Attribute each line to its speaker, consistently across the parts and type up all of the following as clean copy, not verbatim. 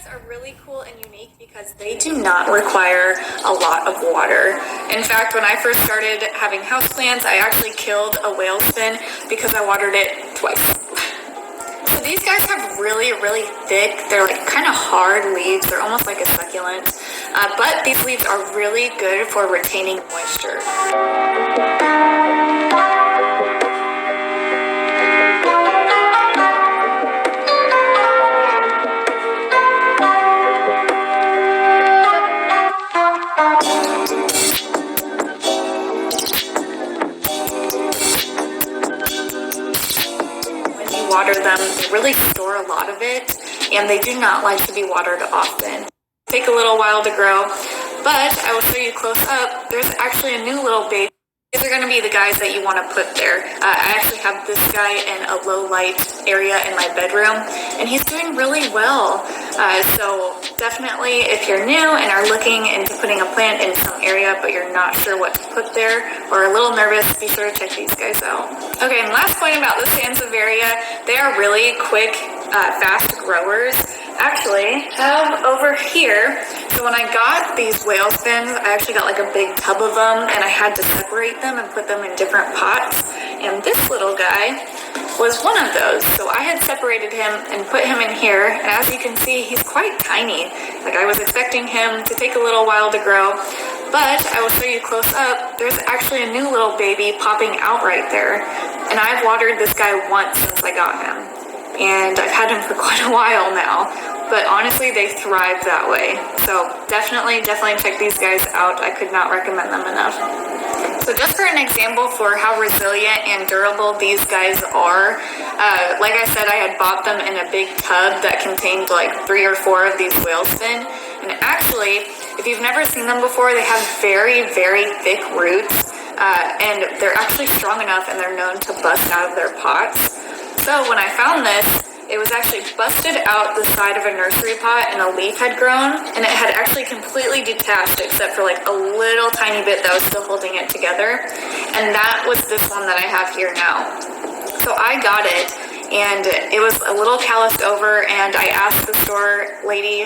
Speaker 1: Are really cool and unique because they do not require a lot of water. In fact, when I first started having houseplants, I actually killed a whale spin because I watered it twice. So these guys have really, really thick, they're like kind of hard leaves. They're almost like a succulent, but these leaves are really good for retaining moisture. Water them, they really store a lot of it, and they do not like to be watered often. Take a little while to grow, but I will show you close up. There's actually a new little baby. These are going to be the guys that you want to put there. I actually have this guy in a low light area in my bedroom, and he's doing really well. So definitely if you're new and are looking into putting a plant in some area but you're not sure what to put there or a little nervous, be sure to check these guys out. Okay, and last point about the Sansevieria, they are really quick, fast growers. Actually, over here, so when I got these whale spins, I actually got like a big tub of them, and I had to separate them and put them in different pots, and this little guy was one of those. So I had separated him and put him in here, and as you can see, he's quite tiny. Like I was expecting him to take a little while to grow, but I will show you close up. There's actually a new little baby popping out right there, and I've watered this guy once since I got him. And I've had them for quite a while now, but honestly, they thrive that way. So definitely check these guys out. I could not recommend them enough. So just for an example for how resilient and durable these guys are, like I said, I had bought them in a big tub that contained like 3 or 4 of these whale spin. And actually, if you've never seen them before, they have very, very thick roots, and they're actually strong enough and they're known to bust out of their pots. So when I found this, it was actually busted out the side of a nursery pot and a leaf had grown, and it had actually completely detached except for like a little tiny bit that was still holding it together. And that was this one that I have here now. So I got it, and it was a little calloused over, and I asked the store lady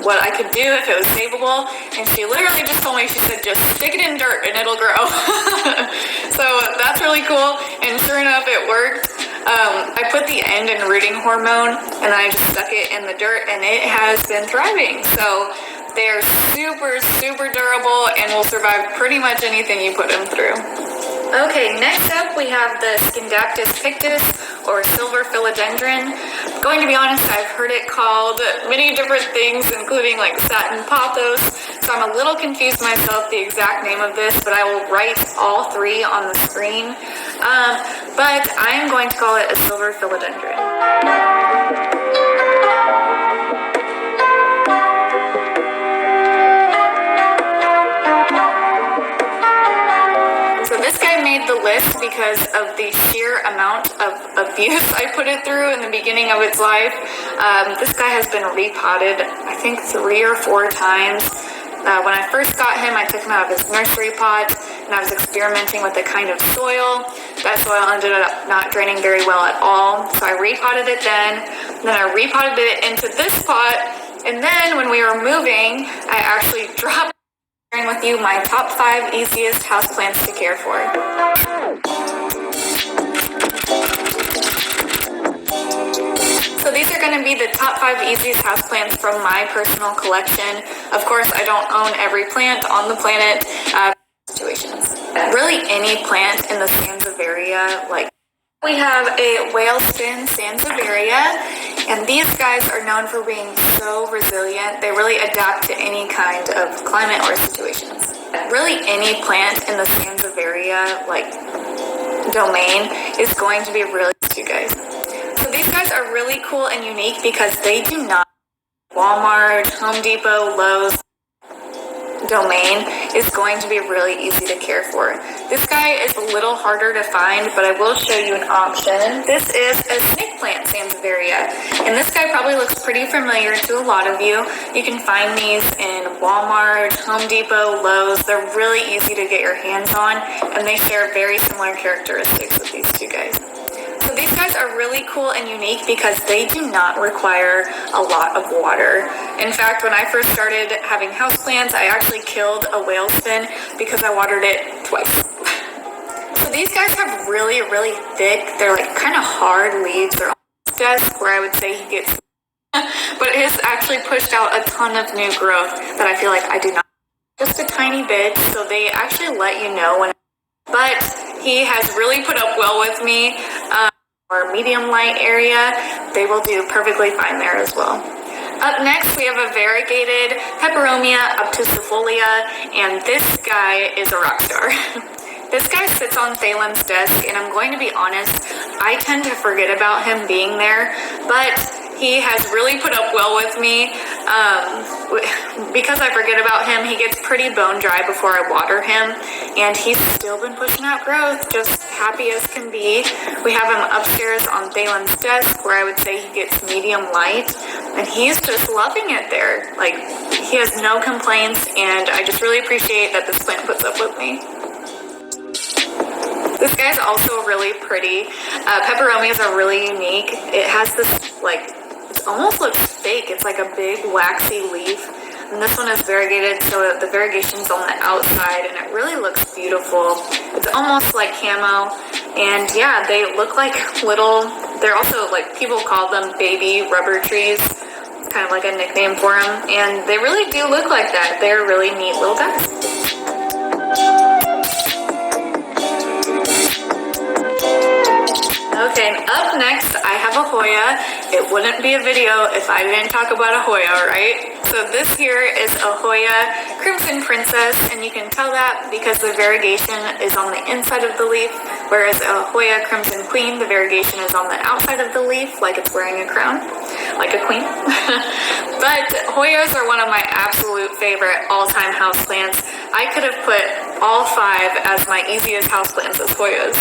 Speaker 1: what I could do if it was savable, and she literally just told me, she said, just stick it in dirt and it'll grow. So that's really cool, and sure enough, it worked. I put the end in rooting hormone, and I just stuck it in the dirt, and it has been thriving. So they're super, super durable and will survive pretty much anything you put them through. Okay, next up we have the Scindaptus pictus, or silver philodendron. Going to be honest, I've heard it called many different things, including like satin pothos, so I'm a little confused myself the exact name of this, but I will write all 3 on the screen. But I am going to call it a silver philodendron. Made the list because of the sheer amount of abuse I put it through in the beginning of its life. This guy has been repotted, I think 3 or 4 times. When I first got him, I took him out of his nursery pot, and I was experimenting with the kind of soil. That soil ended up not draining very well at all, so I repotted it then I repotted it into this pot, and then when we were moving, I actually dropped with you my top 5 easiest houseplants to care for. So these are going to be the top 5 easiest houseplants from my personal collection. Of course, I don't own every plant on the planet. Situations. Really any plant in the Sansevieria, like we have a whale spin Sansevieria, and these guys are known for being so resilient. They really adapt to any kind of climate or situations. Really any plant in the Sansevieria like domain is going to be really good, you guys. So these guys are really cool and unique because they do not Walmart, Home Depot, Lowe's. domain is going to be really easy to care for. This guy is a little harder to find, but I will show you an option. This is a snake plant Sansevieria, and this guy probably looks pretty familiar to a lot of you. You can find these in Walmart, Home Depot, Lowe's. They're really easy to get your hands on, and they share very similar characteristics with these two guys. So these guys are really cool and unique because they do not require a lot of water. In fact, when I first started having houseplants, I actually killed a whale spin because I watered it twice. So these guys have really, really thick, they're like kind of hard leaves. They're almost desk where I would say he gets, but it has actually pushed out a ton of new growth that I feel like I do not. Just a tiny bit, so they actually let you know when. But he has really put up well with me. Or medium light area, they will do perfectly fine there as well. Up next, we have a variegated Peperomia obtusifolia, and this guy is a rock star. This guy sits on Phelan's desk, and I'm going to be honest, I tend to forget about him being there, but he has really put up well with me. Because I forget about him, he gets pretty bone dry before I water him, and he's still been pushing out growth, just happy as can be. We have him upstairs on Phelan's desk, where I would say he gets medium light, and he's just loving it there. Like, he has no complaints, and I just really appreciate that this plant puts up with me. This guy's also really pretty. Peperomias are really unique. It has this, like, it almost looks fake. It's like a big waxy leaf. And this one is variegated, so the variegation's on the outside, and it really looks beautiful. It's almost like camo. And yeah, they look like little, they're also like, people call them baby rubber trees. Kind of like a nickname for them. And they really do look like that. They're really neat little guys. Okay, up next, I have a Hoya. It wouldn't be a video if I didn't talk about a Hoya, right? So this here is a Hoya Crimson Princess, and you can tell that because the variegation is on the inside of the leaf, whereas a Hoya Crimson Queen, the variegation is on the outside of the leaf, like it's wearing a crown, like a queen. But Hoyas are one of my absolute favorite all-time houseplants. I could have put all 5 as my easiest houseplants as Hoyas.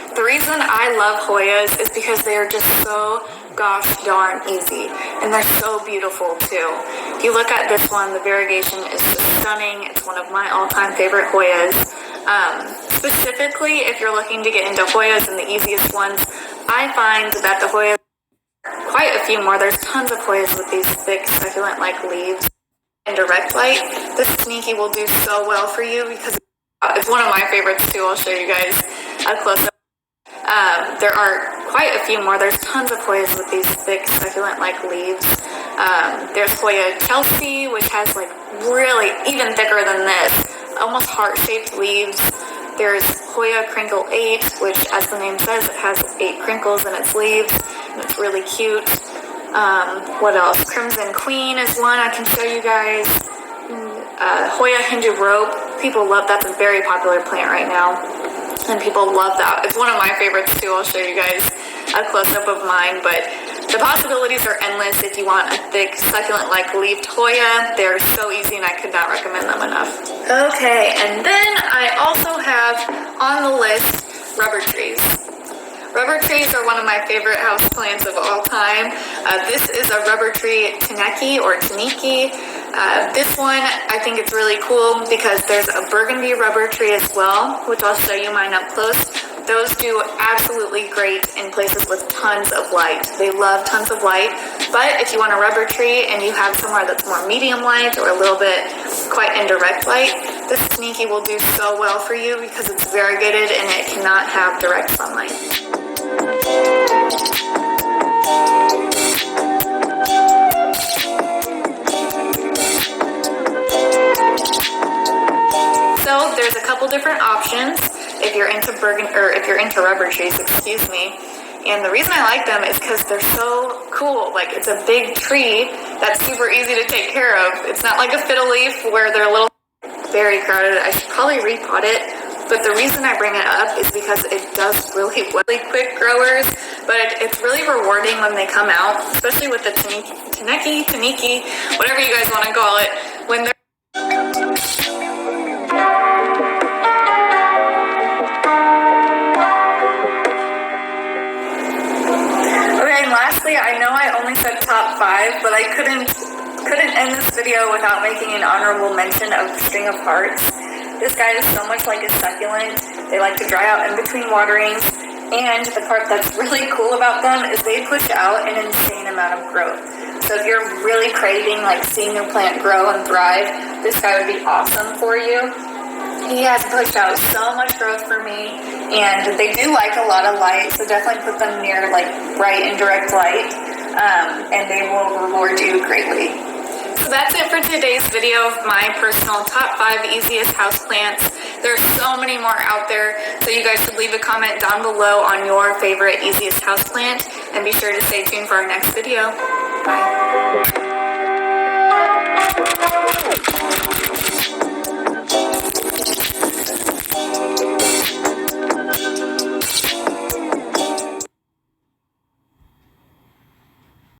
Speaker 1: The reason I love Hoyas is because they are just so gosh darn easy, and they're so beautiful too. If you look at this one, the variegation is just stunning. It's one of my all-time favorite Hoyas. Specifically, if you're looking to get into Hoyas and the easiest ones, I find that the Hoyas, quite a few more. There's tons of Hoyas with these thick, succulent-like leaves. In direct light, this Sneaky will do so well for you because it's one of my favorites too. I'll show you guys a close-up. There are quite a few more. There's tons of Hoyas with these thick, succulent-like leaves. There's Hoya Chelsea, which has like really even thicker than this, almost heart-shaped leaves. There's Hoya Crinkle 8, which, as the name says, it has 8 crinkles in its leaves, and it's really cute. What else? Crimson Queen is one I can show you guys. Hoya Hindu Rope. People love, that's a very popular plant right now. And people love that. It's one of my favorites too. I'll show you guys a close-up of mine, but the possibilities are endless if you want a thick, succulent-like leafed Hoya. They're so easy and I could not recommend them enough. Okay, and then I also have on the list rubber trees. Rubber trees are one of my favorite houseplants of all time. This is a rubber tree Taneki or Taniki. This one, I think it's really cool because there's a burgundy rubber tree as well, which I'll show you mine up close. Those do absolutely great in places with tons of light. They love tons of light, but if you want a rubber tree and you have somewhere that's more medium light or a little bit quite indirect light, this Sneaky will do so well for you because it's variegated and it cannot have direct sunlight. So there's a couple different options if you're into rubber trees, excuse me. And the reason I like them is because they're so cool. Like, it's a big tree that's super easy to take care of. It's not like a fiddle leaf where they're a little very crowded. I should probably repot it. But the reason I bring it up is because it does really quick growers, but it's really rewarding when they come out, especially with the Taneki, whatever you guys want to call it. When they're Okay, and lastly, I know I only said top 5, but I couldn't end this video without making an honorable mention of the string of hearts. This guy is so much like a succulent. They like to dry out in between waterings, and the part that's really cool about them is they push out an insane amount of growth. So if you're really craving like seeing your plant grow and thrive, this guy would be awesome for you. He has pushed out so much growth for me, and they do like a lot of light, so definitely put them near like bright and direct light, and they will reward you greatly. So that's it for today's video of my personal top 5 easiest houseplants. There's so many more out there, so you guys should leave a comment down below on your favorite easiest houseplant, and be sure to stay tuned for our next video. Bye.